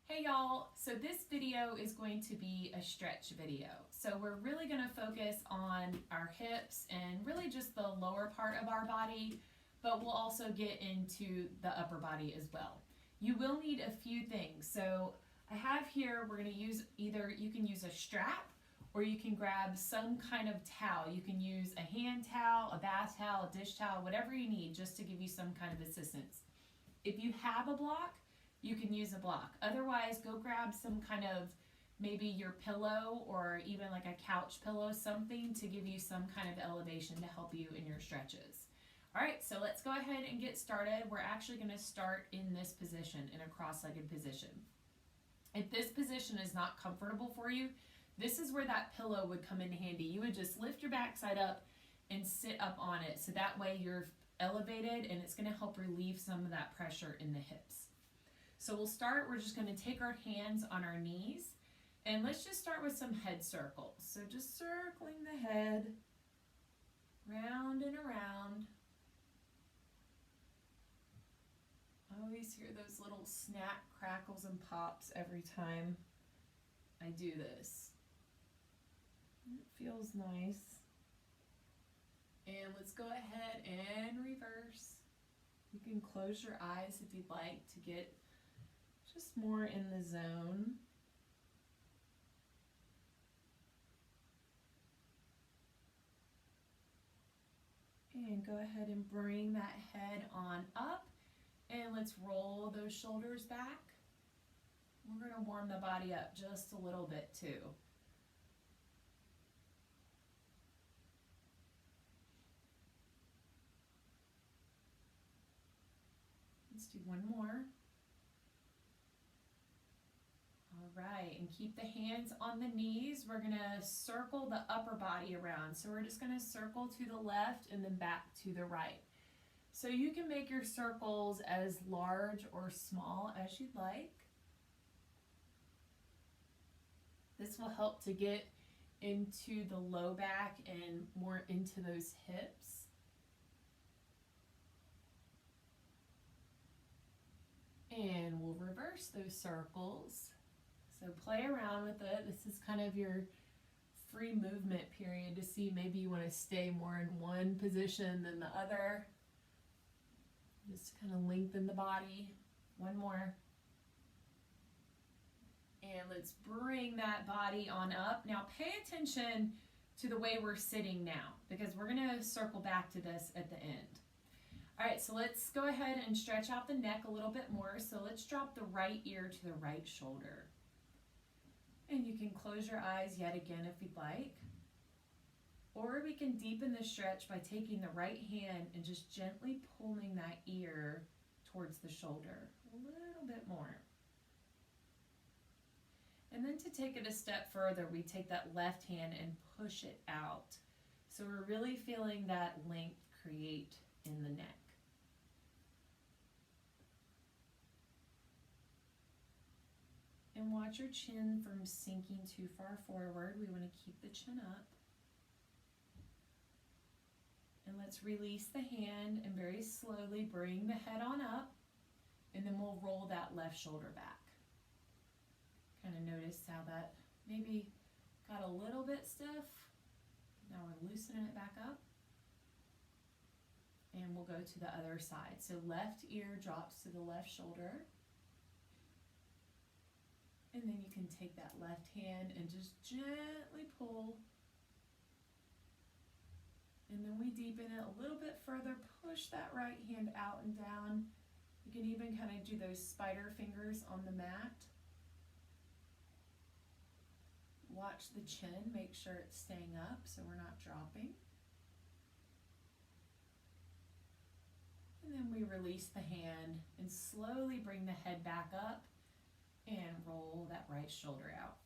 Hey y'all, so this video is going to be a stretch video. So we're really going to focus on our hips and really just the lower part of our body, but we'll also get into the upper body as well. You will need a few things. So I have here, we're going to use either, you can use a strap or you can grab some kind of towel. You can use a hand towel, a bath towel, a dish towel, whatever you need just to give you some kind of assistance. If you have a block, you can use a block. Otherwise, go grab some kind of, maybe your pillow or even like a couch pillow, something to give you some kind of elevation to help you in your stretches. All right, so let's go ahead and get started. We're actually going to start in this position, in a cross-legged position. If this position is not comfortable for you, this is where that pillow would come in handy. You would just lift your backside up and sit up on it, so that way you're elevated and it's going to help relieve some of that pressure in the hips. So we'll start, we're just going to take our hands on our knees and let's just start with some head circles. So just circling the head round and around. I always hear those little snap, crackles, and pops every time I do this. It feels nice. And let's go ahead and reverse. You can close your eyes if you'd like to get just more in the zone. And go ahead and bring that head on up. And let's roll those shoulders back. We're going to warm the body up just a little bit too. Let's do one more. All right, and keep the hands on the knees. We're gonna circle the upper body around. So we're just gonna circle to the left and then back to the right. So you can make your circles as large or small as you'd like. This will help to get into the low back and more into those hips. And we'll reverse those circles. So play around with it. This is kind of your free movement period to see maybe you want to stay more in one position than the other. Just kind of lengthen the body. One more. And let's bring that body on up. Now pay attention to the way we're sitting now, because we're going to circle back to this at the end. All right, so let's go ahead and stretch out the neck a little bit more. So let's drop the right ear to the right shoulder. And you can close your eyes yet again if you'd like. Or we can deepen the stretch by taking the right hand and just gently pulling that ear towards the shoulder. A little bit more. And then to take it a step further, we take that left hand and push it out. So we're really feeling that length create in the neck. And watch your chin from sinking too far forward. We want to keep the chin up. And let's release the hand and very slowly bring the head on up. And then we'll roll that left shoulder back. Kind of notice how that maybe got a little bit stiff. Now we're loosening it back up. And we'll go to the other side. So left ear drops to the left shoulder. And then you can take that left hand and just gently pull. And then we deepen it a little bit further, push that right hand out and down. You can even kind of do those spider fingers on the mat. Watch the chin, make sure it's staying up so we're not dropping. And then we release the hand and slowly bring the head back up and roll that right shoulder out.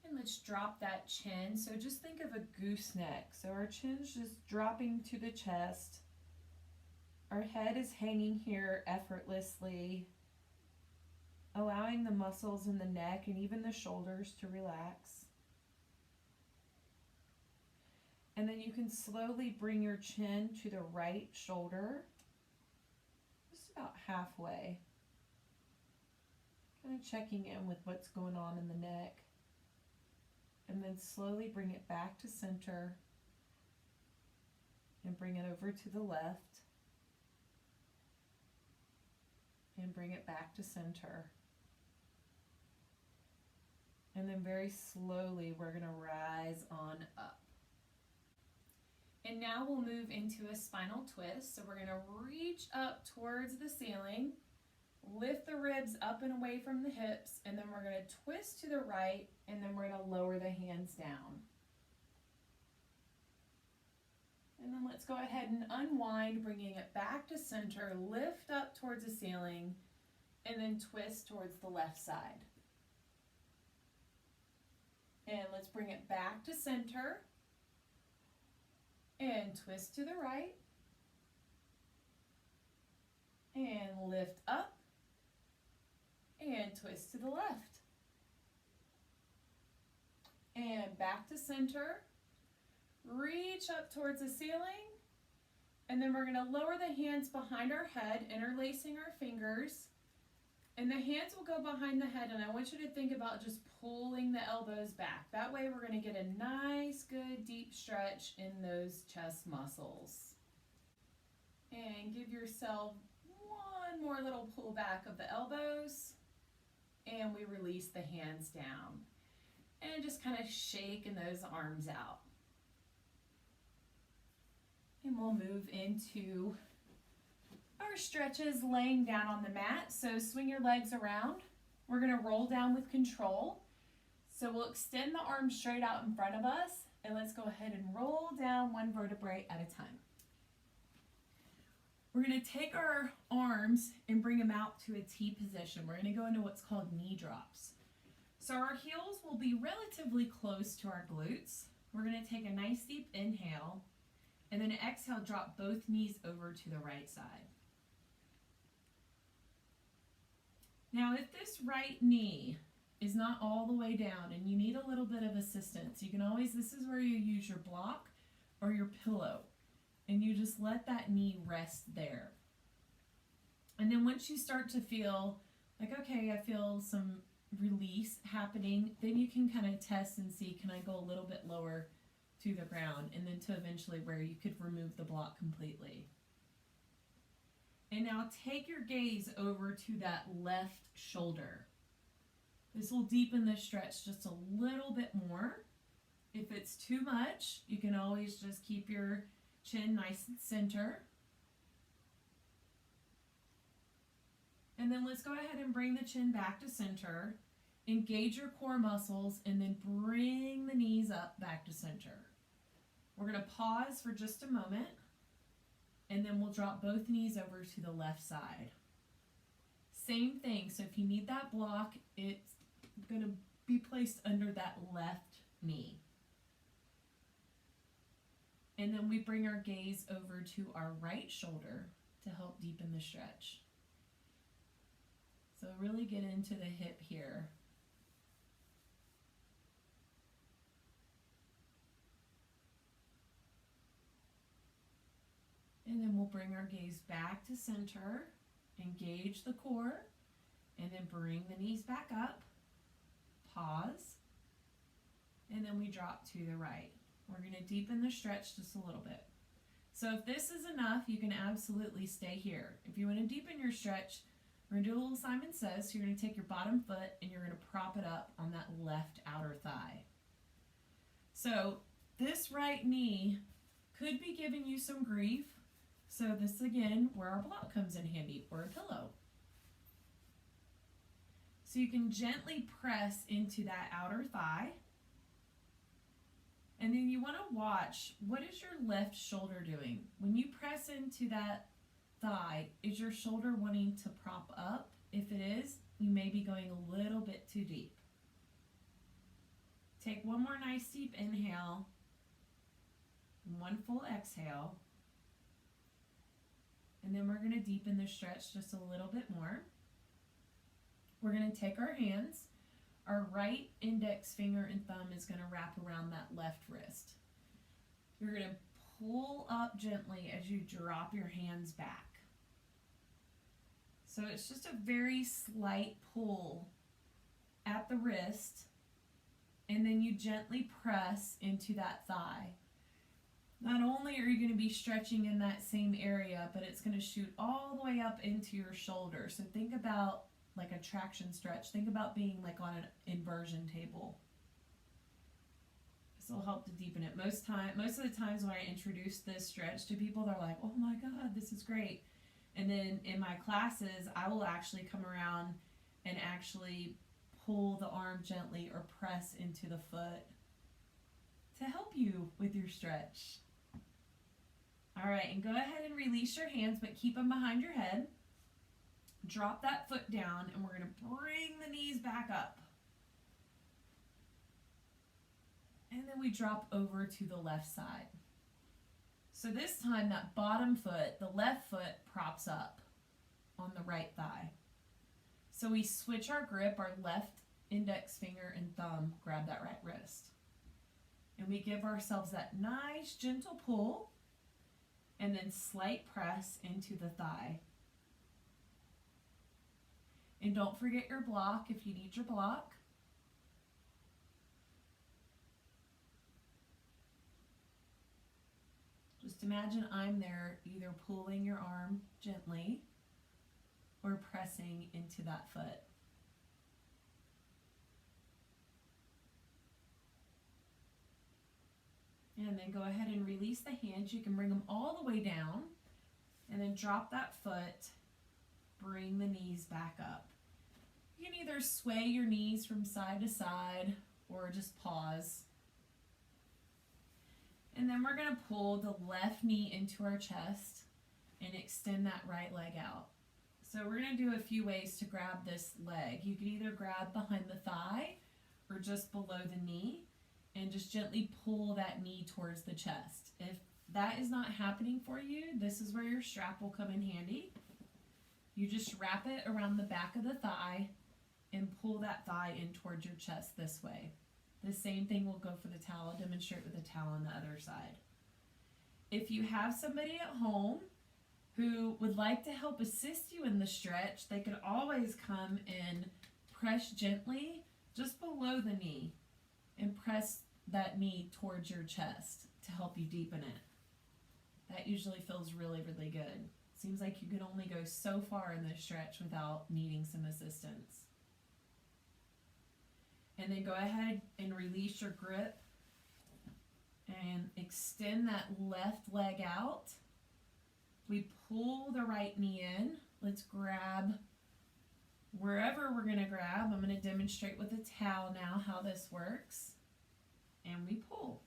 And let's drop that chin. So just think of a gooseneck. So our chin's just dropping to the chest. Our head is hanging here effortlessly, allowing the muscles in the neck and even the shoulders to relax. And then you can slowly bring your chin to the right shoulder, just about halfway. Kind of checking in with what's going on in the neck. And then slowly bring it back to center and bring it over to the left. And bring it back to center. And then very slowly we're going to rise on up. And now we'll move into a spinal twist. So we're going to reach up towards the ceiling, lift the ribs up and away from the hips, and then we're going to twist to the right, and then we're going to lower the hands down. And then let's go ahead and unwind, bringing it back to center, lift up towards the ceiling, and then twist towards the left side. And let's bring it back to center. And twist to the right. And lift up. And twist to the left. And back to center. Reach up towards the ceiling. And then we're going to lower the hands behind our head, interlacing our fingers. And the hands will go behind the head, and I want you to think about just pulling the elbows back. That way we're going to get a nice, good, deep stretch in those chest muscles. And give yourself one more little pull back of the elbows. And we release the hands down. And just kind of shaking those arms out. And we'll move into our stretches laying down on the mat. So swing your legs around. We're going to roll down with control. So we'll extend the arms straight out in front of us, and let's go ahead and roll down one vertebrae at a time. We're going to take our arms and bring them out to a T position. We're going to go into what's called knee drops. So our heels will be relatively close to our glutes. We're going to take a nice deep inhale, and then exhale, drop both knees over to the right side. Now, if this right knee is not all the way down and you need a little bit of assistance, you can always, this is where you use your block or your pillow, and you just let that knee rest there. And then once you start to feel like, okay, I feel some release happening, then you can kind of test and see, can I go a little bit lower to the ground, and then to eventually where you could remove the block completely. And now take your gaze over to that left shoulder. This will deepen the stretch just a little bit more. If it's too much, you can always just keep your chin nice and center. And then let's go ahead and bring the chin back to center. Engage your core muscles, and then bring the knees up back to center. We're going to pause for just a moment. And then we'll drop both knees over to the left side. Same thing, so if you need that block, it's going to be placed under that left knee. And then we bring our gaze over to our right shoulder to help deepen the stretch. So really get into the hip here. And then we'll bring our gaze back to center, engage the core, and then bring the knees back up, pause, and then we drop to the right. We're going to deepen the stretch just a little bit. So if this is enough, you can absolutely stay here. If you want to deepen your stretch, we're going to do a little Simon Says. So you're going to take your bottom foot and you're going to prop it up on that left outer thigh. So this right knee could be giving you some grief. So this again, where our block comes in handy, or a pillow. So you can gently press into that outer thigh. And then you want to watch, what is your left shoulder doing? When you press into that thigh, is your shoulder wanting to prop up? If it is, you may be going a little bit too deep. Take one more nice deep inhale, and one full exhale. And then we're going to deepen the stretch just a little bit more. We're going to take our hands. Our right index finger and thumb is going to wrap around that left wrist. You're going to pull up gently as you drop your hands back. So it's just a very slight pull at the wrist, and then you gently press into that thigh. Not only are you going to be stretching in that same area, but it's going to shoot all the way up into your shoulder. So think about like a traction stretch. Think about being like on an inversion table. This will help to deepen it. Most of the times when I introduce this stretch to people, they're like, oh my God, this is great. And then in my classes, I will actually come around and actually pull the arm gently or press into the foot to help you with your stretch. All right, and go ahead and release your hands, but keep them behind your head. Drop that foot down, and we're going to bring the knees back up. And then we drop over to the left side. So this time, that bottom foot, the left foot, props up on the right thigh. So we switch our grip, our left index finger and thumb grab that right wrist. And we give ourselves that nice gentle pull, and then slight press into the thigh. And don't forget your block if you need your block. Just imagine I'm there either pulling your arm gently or pressing into that foot. And then go ahead and release the hands. You can bring them all the way down and then drop that foot. Bring the knees back up. You can either sway your knees from side to side or just pause. And then we're going to pull the left knee into our chest and extend that right leg out. So we're going to do a few ways to grab this leg. You can either grab behind the thigh or just below the knee and just gently pull that knee towards the chest. If that is not happening for you, this is where your strap will come in handy. You just wrap it around the back of the thigh and pull that thigh in towards your chest this way. The same thing will go for the towel. I'll demonstrate with the towel on the other side. If you have somebody at home who would like to help assist you in the stretch, they could always come and press gently just below the knee and press that knee towards your chest to help you deepen it. That usually feels really, really good. Seems like you can only go so far in this stretch without needing some assistance. And then go ahead and release your grip and extend that left leg out. We pull the right knee in. Let's grab wherever we're going to grab. I'm going to demonstrate with a towel now how this works. And we pull.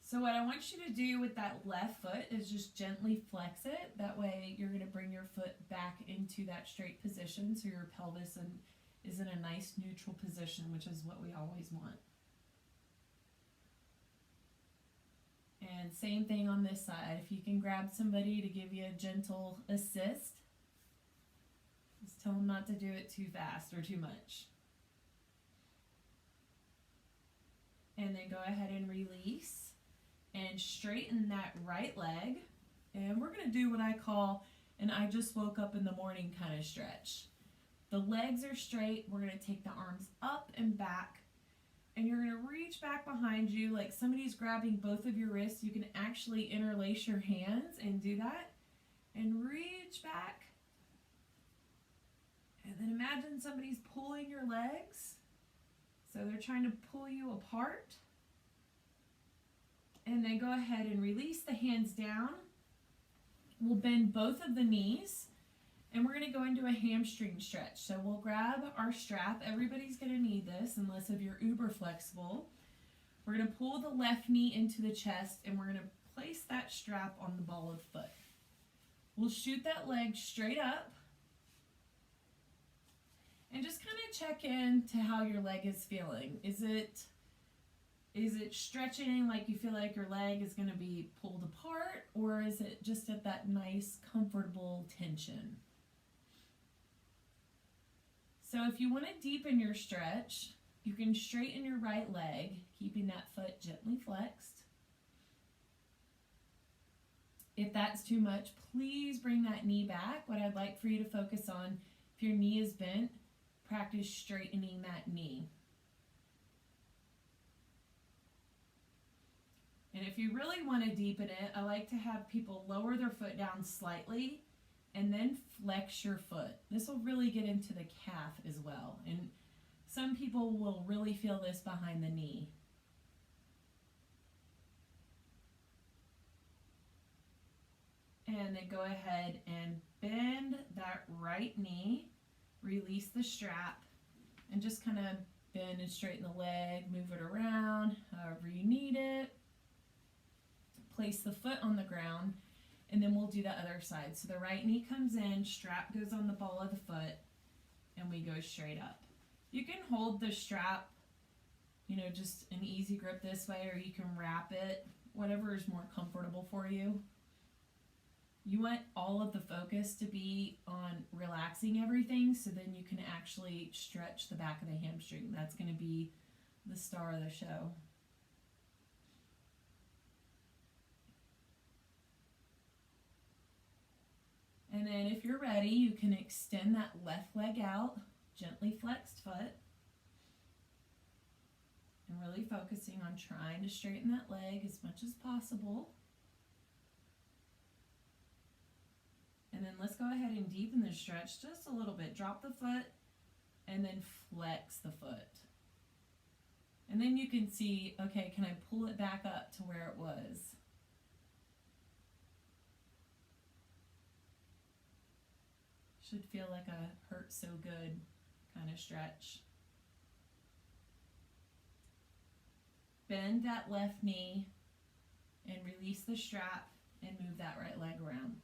So what I want you to do with that left foot is just gently flex it. That way you're going to bring your foot back into that straight position so your pelvis is in a nice neutral position, which is what we always want. And same thing on this side. If you can grab somebody to give you a gentle assist, just tell them not to do it too fast or too much. And then go ahead and release and straighten that right leg. And we're going to do what I call an I just woke up in the morning kind of stretch. The legs are straight. We're going to take the arms up and back. And you're going to reach back behind you like somebody's grabbing both of your wrists. You can actually interlace your hands and do that. And reach back. And then imagine somebody's pulling your legs. So they're trying to pull you apart. And then go ahead and release the hands down. We'll bend both of the knees. And we're going to go into a hamstring stretch. So we'll grab our strap. Everybody's going to need this unless if you're uber flexible. We're going to pull the left knee into the chest and we're going to place that strap on the ball of foot. We'll shoot that leg straight up. And just kind of check in to how your leg is feeling. Is it stretching like you feel like your leg is going to be pulled apart, or is it just at that nice, comfortable tension? So if you want to deepen your stretch, you can straighten your right leg, keeping that foot gently flexed. If that's too much, please bring that knee back. What I'd like for you to focus on, if your knee is bent, practice straightening that knee. And if you really want to deepen it, I like to have people lower their foot down slightly and then flex your foot. This will really get into the calf as well. And some people will really feel this behind the knee. And then go ahead and bend that right knee, release the strap, and just kind of bend and straighten the leg, move it around however you need it. Place the foot on the ground, and then we'll do the other side. So the right knee comes in, strap goes on the ball of the foot, and we go straight up. You can hold the strap, just an easy grip this way, or you can wrap it, whatever is more comfortable for you. You want all of the focus to be on relaxing everything, so then you can actually stretch the back of the hamstring. That's going to be the star of the show. And then if you're ready, you can extend that left leg out, gently flexed foot, and really focusing on trying to straighten that leg as much as possible. And then let's go ahead and deepen the stretch just a little bit. Drop the foot and then flex the foot. And then you can see, okay, can I pull it back up to where it was? Should feel like a hurt so good kind of stretch. Bend that left knee and release the strap and move that right leg around.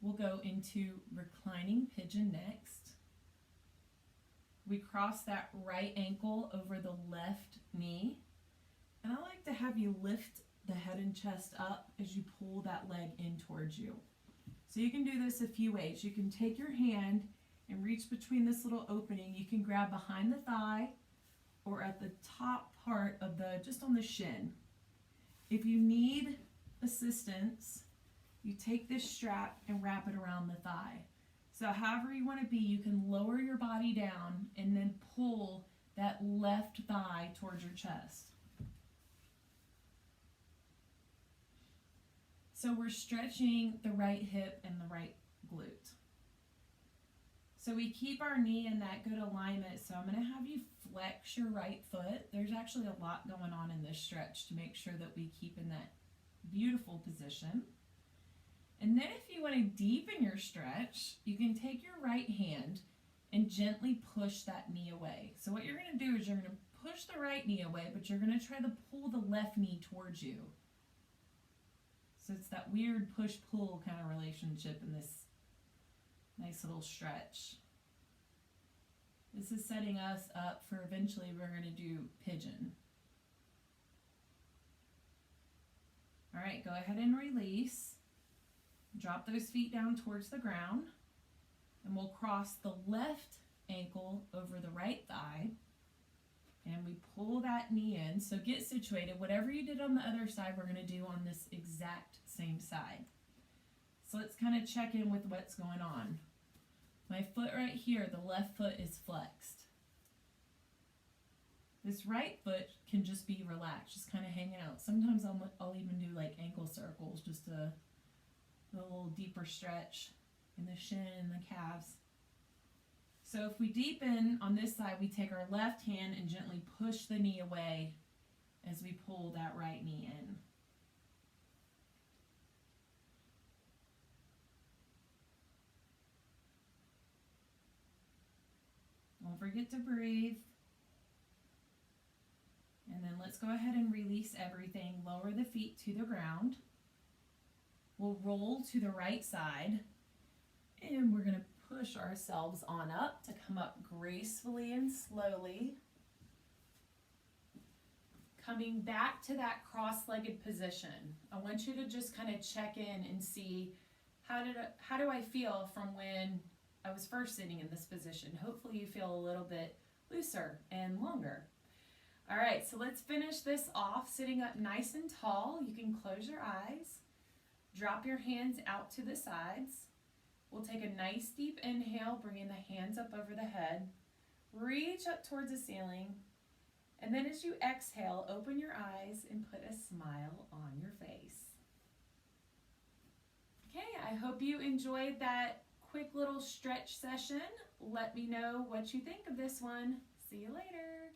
We'll go into reclining pigeon next. We cross that right ankle over the left knee. And I like to have you lift the head and chest up as you pull that leg in towards you. So you can do this a few ways. You can take your hand and reach between this little opening. You can grab behind the thigh or at the top part of just on the shin. If you need assistance, you take this strap and wrap it around the thigh. So however you want to be, you can lower your body down and then pull that left thigh towards your chest. So we're stretching the right hip and the right glute. So we keep our knee in that good alignment. So I'm going to have you flex your right foot. There's actually a lot going on in this stretch to make sure that we keep in that beautiful position. And then if you want to deepen your stretch, you can take your right hand and gently push that knee away. So what you're going to do is you're going to push the right knee away, but you're going to try to pull the left knee towards you. So it's that weird push-pull kind of relationship in this nice little stretch. This is setting us up for eventually we're going to do pigeon. All right, go ahead and release. Drop those feet down towards the ground. And we'll cross the left ankle over the right thigh. And we pull that knee in. So get situated. Whatever you did on the other side, we're going to do on this exact same side. So let's kind of check in with what's going on. My foot right here, the left foot is flexed. This right foot can just be relaxed, just kind of hanging out. Sometimes I'll even do like ankle circles, just a little deeper stretch in the shin and the calves. So if we deepen on this side, we take our left hand and gently push the knee away as we pull that right knee in. Don't forget to breathe. And then let's go ahead and release everything. Lower the feet to the ground. We'll roll to the right side. And we're going to push ourselves on up to come up gracefully and slowly. Coming back to that cross-legged position. I want you to just kind of check in and see how do I feel from when I was first sitting in this position. Hopefully you feel a little bit looser and longer. All right, so let's finish this off sitting up nice and tall. You can close your eyes. Drop your hands out to the sides. We'll take a nice deep inhale, bringing the hands up over the head. Reach up towards the ceiling. And then as you exhale, open your eyes and put a smile on your face. Okay, I hope you enjoyed that quick little stretch session. Let me know what you think of this one. See you later.